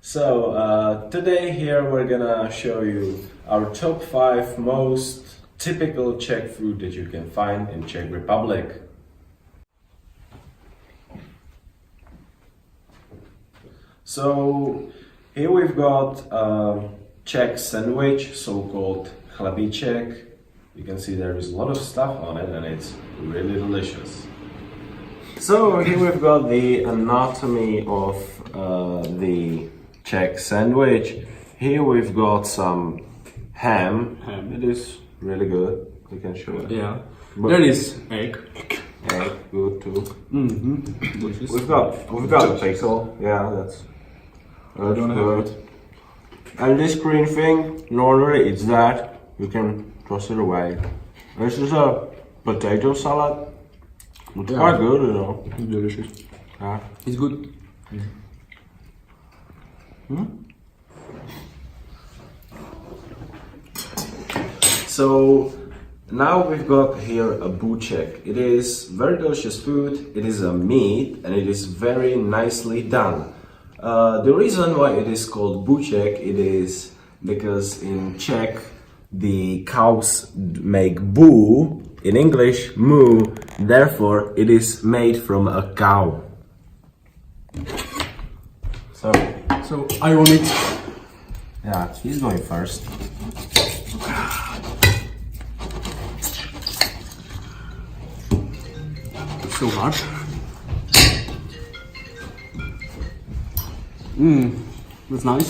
Today here we're gonna show you our top 5 most typical Czech food that you can find in Czech Republic. So here we've got a Czech sandwich, so-called chlebíček. You can see there is a lot of stuff on it and it's really delicious. So here we've got the anatomy of the Czech sandwich. Here we've got some ham. It is really good. You can show it. Yeah. But there is egg. egg, good too. Delicious. We've got a pickle. Yeah, that's good. And this green thing, normally it's that. You can toss it away. This is a potato salad. It's quite good, you know. It's delicious. Yeah. It's good. So now we've got here a buček. It is very delicious food. It is a meat and it is very nicely done. The reason why it is called buček, it is because in Czech the cows make boo, in English moo, therefore it is made from a cow. So I want it. Yeah, he's going first. So hard. That's nice.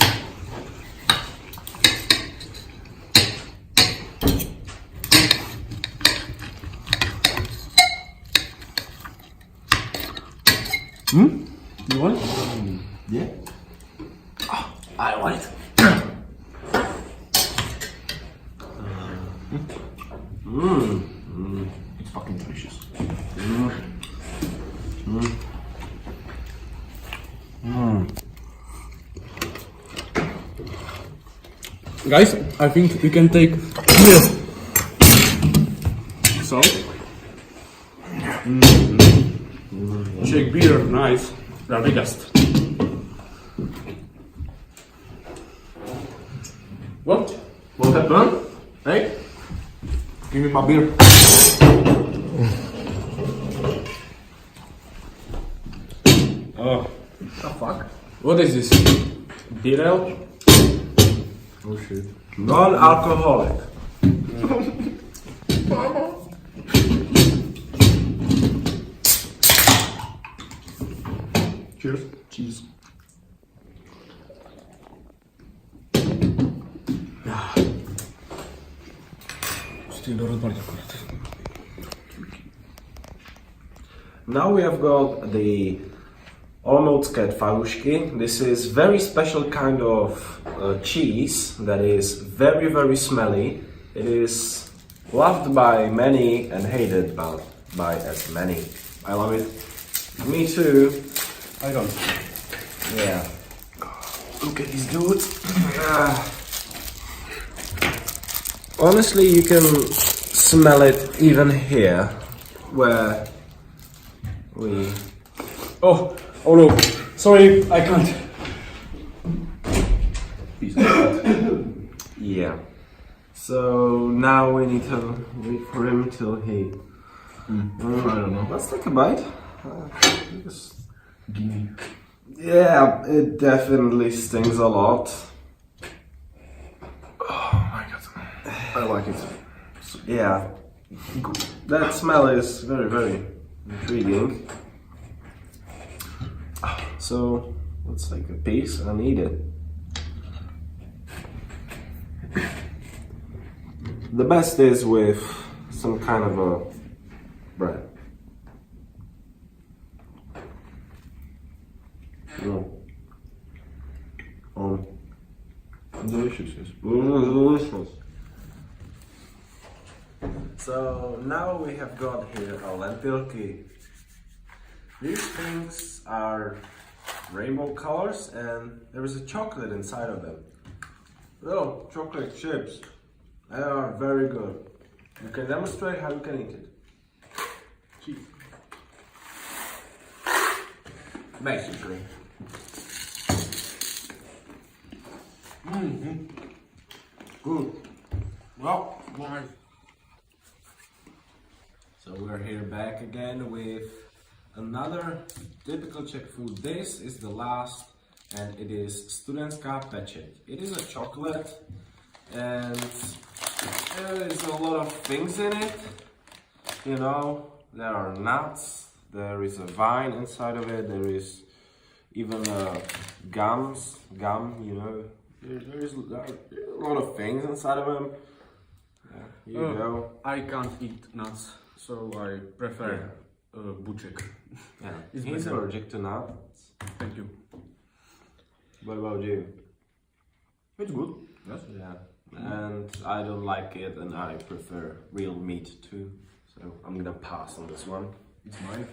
You want it? Yeah. I want it. It's fucking delicious. Guys, I think we can take beer. So, Czech beer, nice, the biggest. What? What happened? Hey, give me my beer. Oh, the fuck? What is this? Beer ale? Oh shit. Non-alcoholic. Cheers. Cheers. Now we have got the olomoucké falušky. This is very special kind of cheese that is very, very smelly. It is loved by many and hated by as many. I love it. Me too. I don't. Yeah. Look at these dudes. Honestly, you can smell it even here, where we... Oh no. Sorry, I can't. Yeah. So now we need to wait for him till he... I don't know. Let's take a bite. Yeah, it definitely stings a lot. Oh my god. I like it. Yeah. That smell is very, very intriguing. So let's take a piece and eat it. The best is with some kind of a bread. Delicious, yes. Delicious. So now we have got here a lentilky. These things are rainbow colors and there is a chocolate inside of them. Little chocolate chips. They are very good. You can demonstrate how you can eat it. Cheese. Basically. Good. Well, nice. So we're here back again with another typical Czech food. This is the last, and it is studentská pečeť. It is a chocolate, and there is a lot of things in it. You know, there are nuts, there is a vine inside of it, there is even gum, you know. There is a lot of things inside of them. Yeah, here you go. I can't eat nuts, so I prefer buček. Yeah, It's he's better. allergic to nuts. Thank you. What about you? It's good. Yes. Yeah, and I don't like it, and I prefer real meat too. So I'm gonna pass on this one. It's mine.